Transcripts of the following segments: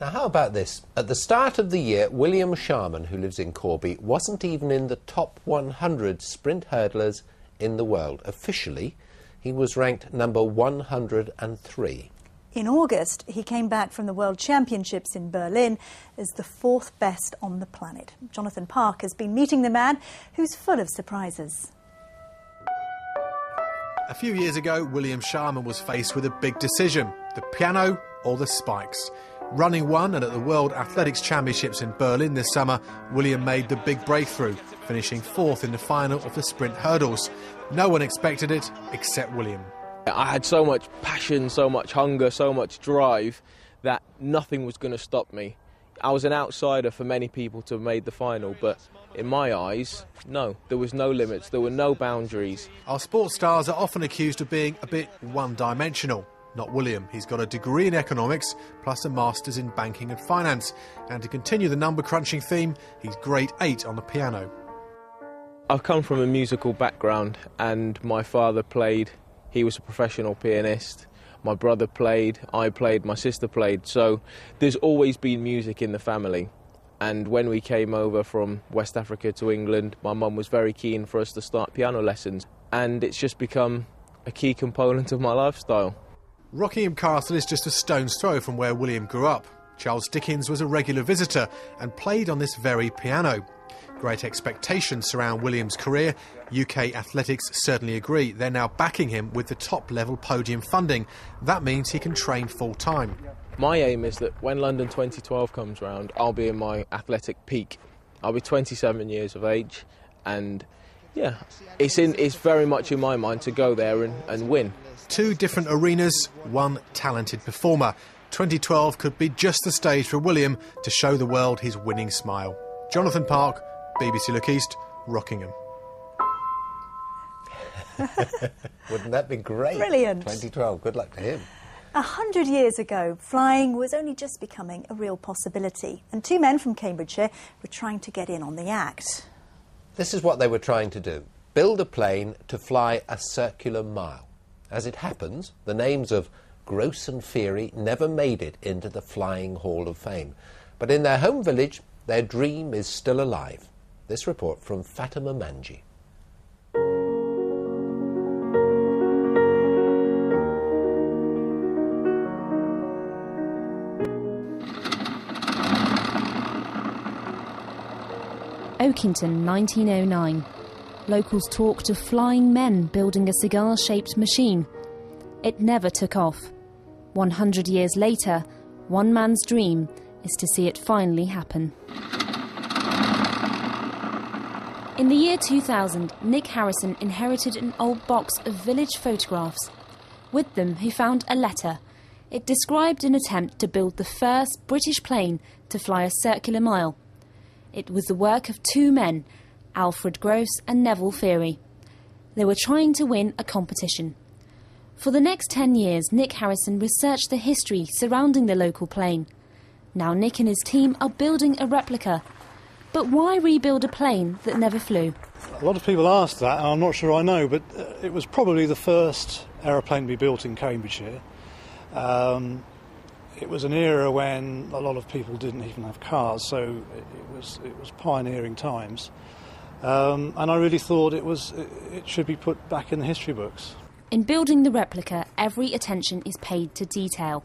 Now, how about this? At the start of the year, William Sharman, who lives in Corby, wasn't even in the top 100 sprint hurdlers in the world. Officially, he was ranked number 103. In August, he came back from the World Championships in Berlin as the 4th best on the planet. Jonathan Park has been meeting the man who's full of surprises. A few years ago, William Sharman was faced with a big decision: the piano or the spikes. Running one, and at the World Athletics Championships in Berlin this summer, William made the big breakthrough, finishing 4th in the final of the sprint hurdles. No one expected it except William. I had so much passion, so much hunger, so much drive that nothing was going to stop me. I was an outsider for many people to have made the final, but in my eyes, no, there was no limits, there were no boundaries. Our sports stars are often accused of being a bit one-dimensional. Not William. He's got a degree in economics, plus a master's in banking and finance. And to continue the number-crunching theme, he's grade 8 on the piano. I've come from a musical background, and my father played. He was a professional pianist. My brother played, I played, my sister played. So there's always been music in the family. And when we came over from West Africa to England, my mum was very keen for us to start piano lessons. And it's just become a key component of my lifestyle. Rockingham Castle is just a stone's throw from where William grew up. Charles Dickens was a regular visitor and played on this very piano. Great expectations surround William's career. UK athletics certainly agree. They're now backing him with the top-level podium funding. That means he can train full-time. My aim is that when London 2012 comes round, I'll be in my athletic peak. I'll be 27 years of age, and yeah, it's very much in my mind to go there and win. 2 different arenas, 1 talented performer. 2012 could be just the stage for William to show the world his winning smile. Jonathan Park, BBC Look East, Rockingham. Wouldn't that be great? Brilliant. 2012, good luck to him. 100 years ago, flying was only just becoming a real possibility, and 2 men from Cambridgeshire were trying to get in on the act. This is what they were trying to do: build a plane to fly a circular mile. As it happens, the names of Grose and Feary never made it into the Flying Hall of Fame. But in their home village, their dream is still alive. This report from Fatima Manji. Oakington, 1909. Locals talked of flying men building a cigar-shaped machine. It never took off. 100 years later, one man's dream is to see it finally happen. In the year 2000, Nick Harrison inherited an old box of village photographs. With them, he found a letter. It described an attempt to build the first British plane to fly a circular mile. It was the work of 2 men, Alfred Grose and Neville Feary. They were trying to win a competition. For the next 10 years, Nick Harrison researched the history surrounding the local plane. Now Nick and his team are building a replica. But why rebuild a plane that never flew? A lot of people ask that, and I'm not sure I know, but it was probably the first aeroplane to be built in Cambridgeshire. It was an era when a lot of people didn't even have cars, so it was pioneering times. And I really thought it should be put back in the history books. In building the replica, every attention is paid to detail.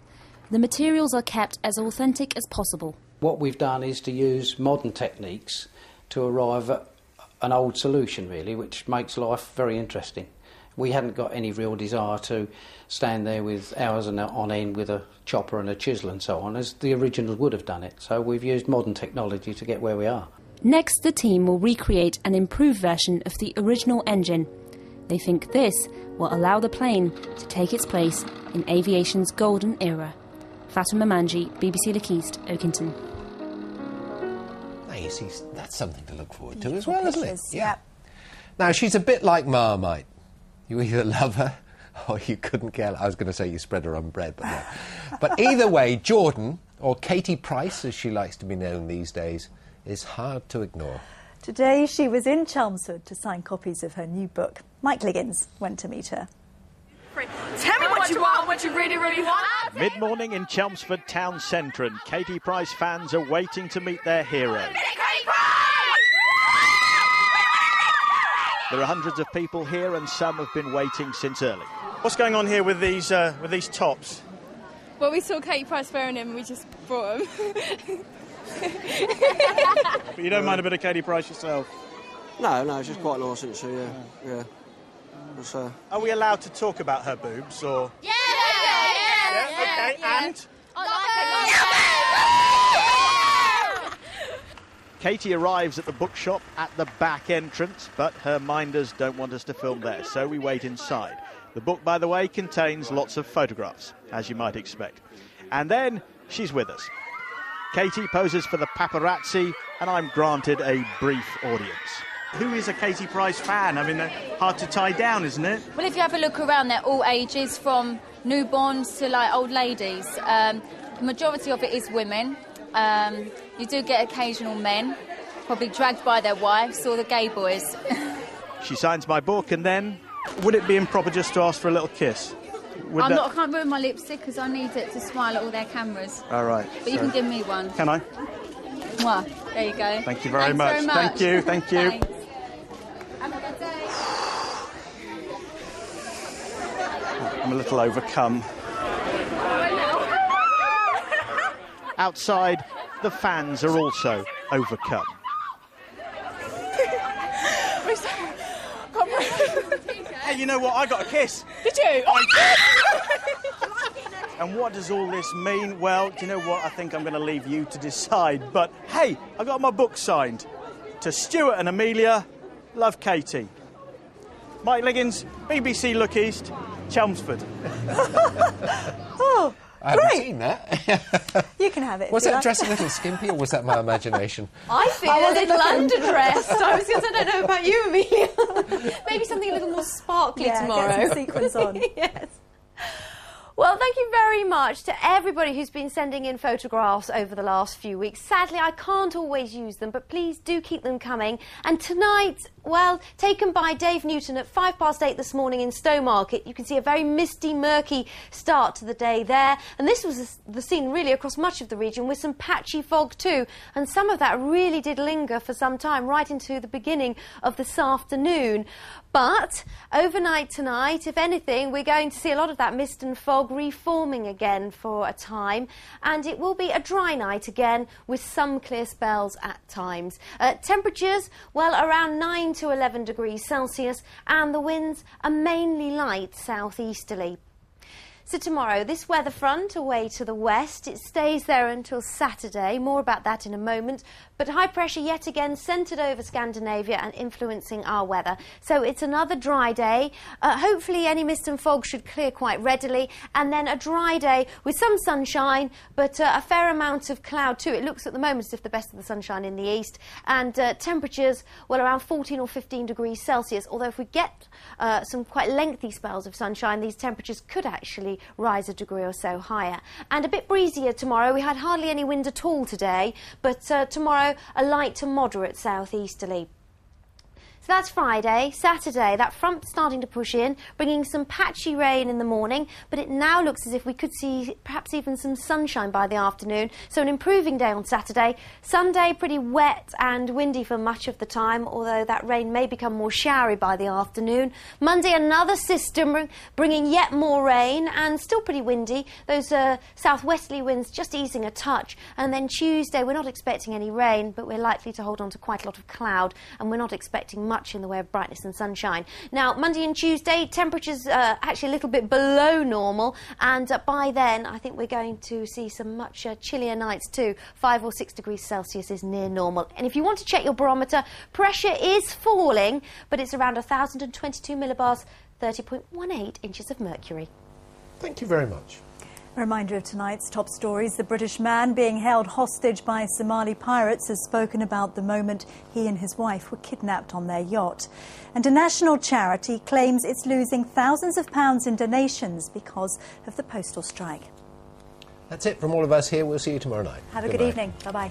The materials are kept as authentic as possible. What we've done is to use modern techniques to arrive at an old solution, really, which makes life very interesting. We hadn't got any real desire to stand there with hours on end with a chopper and a chisel and so on, as the originals would have done it. So we've used modern technology to get where we are. Next, the team will recreate an improved version of the original engine. They think this will allow the plane to take its place in aviation's golden era. Fatima Manji, BBC Look East, Oakington. Now, you see, that's something to look forward to as well, isn't it? Yeah. Now, she's a bit like Marmite. You either love her or you couldn't care. I was going to say you spread her on bread, but no. But either way, Jordan, or Katie Price, as she likes to be known these days, is hard to ignore. Today, she was in Chelmsford to sign copies of her new book. Mike Liggins went to meet her. Tell me what you want, what you really, really want. Mid-morning in Chelmsford town centre, and Katie Price fans are waiting to meet their hero. There are hundreds of people here, and some have been waiting since early. What's going on here with these tops? Well, we saw Katie Price wearing them and we just brought them. But you don't mind a bit of Katie Price yourself? No, it's just quite nice, isn't she? Yeah. Are we allowed to talk about her boobs, or...? Yeah, okay, and? Katie arrives at the bookshop at the back entrance, but her minders don't want us to film there, so we wait inside. The book, by the way, contains lots of photographs, as you might expect. And then she's with us. Katie poses for the paparazzi, and I'm granted a brief audience. Who is a Katie Price fan? I mean, they're hard to tie down, isn't it? Well, if you have a look around, they're all ages, from newborns to, like, old ladies. The majority of it is women. You do get occasional men, probably dragged by their wives or the gay boys. She signs my book, and then... Would it be improper just to ask for a little kiss? I can't ruin my lipstick because I need it to smile at all their cameras. All right. But you can give me one. Can I? Mwah. There you go. Thank you very much. Thanks very much. Thank you. Thanks. Have a good day. I'm a little overcome. Outside, the fans are also overcome. Hey, you know what? I got a kiss. Did you? And what does all this mean? Well, do you know what? I think I'm going to leave you to decide. But, hey, I got my book signed. To Stuart and Amelia, love, Katie. Mike Liggins, BBC Look East, Chelmsford. Oh, I haven't seen that. You can have it. Was that dress a little skimpy, or was that my imagination? I feel a little underdressed. I was going to say, I don't know about you, Amelia. Maybe something a little more sparkly tomorrow. Get some sequins on. Yes. Well, thank you very much to everybody who's been sending in photographs over the last few weeks. Sadly, I can't always use them, but please do keep them coming. And tonight, well, taken by Dave Newton at 8:05 this morning in Stowmarket, you can see a very misty, murky start to the day there. And this was the scene really across much of the region with some patchy fog too. And some of that really did linger for some time, right into the beginning of this afternoon. But overnight tonight, if anything, we're going to see a lot of that mist and fog reforming again for a time, and it will be a dry night again with some clear spells at times. Temperatures, well, around 9 to 11 degrees Celsius, and the winds are mainly light southeasterly. So tomorrow, this weather front away to the west, it stays there until Saturday. More about that in a moment. But high pressure yet again centred over Scandinavia and influencing our weather. So it's another dry day. Hopefully any mist and fog should clear quite readily. And then a dry day with some sunshine, but a fair amount of cloud too. It looks at the moment as if the best of the sunshine in the east. And temperatures, well, around 14 or 15 degrees Celsius. Although if we get some quite lengthy spells of sunshine, these temperatures could actually rise a degree or so higher. And a bit breezier tomorrow. We had hardly any wind at all today, but tomorrow a light to moderate southeasterly. So that's Friday. Saturday, that front starting to push in, bringing some patchy rain in the morning, but it now looks as if we could see perhaps even some sunshine by the afternoon. So an improving day on Saturday. Sunday, pretty wet and windy for much of the time, although that rain may become more showery by the afternoon. Monday, another system bringing yet more rain and still pretty windy. Those southwesterly winds just easing a touch. And then Tuesday, we're not expecting any rain, but we're likely to hold on to quite a lot of cloud, and we're not expecting much in the way of brightness and sunshine. Now, Monday and Tuesday, temperatures actually a little bit below normal, and by then I think we're going to see some much chillier nights too. 5 or 6 degrees Celsius is near normal. And if you want to check your barometer, pressure is falling, but it's around 1,022 millibars, 30.18 inches of mercury. Thank you very much. A reminder of tonight's top stories. The British man being held hostage by Somali pirates has spoken about the moment he and his wife were kidnapped on their yacht. And a national charity claims it's losing thousands of pounds in donations because of the postal strike. That's it from all of us here. We'll see you tomorrow night. Have a good evening. Bye-bye.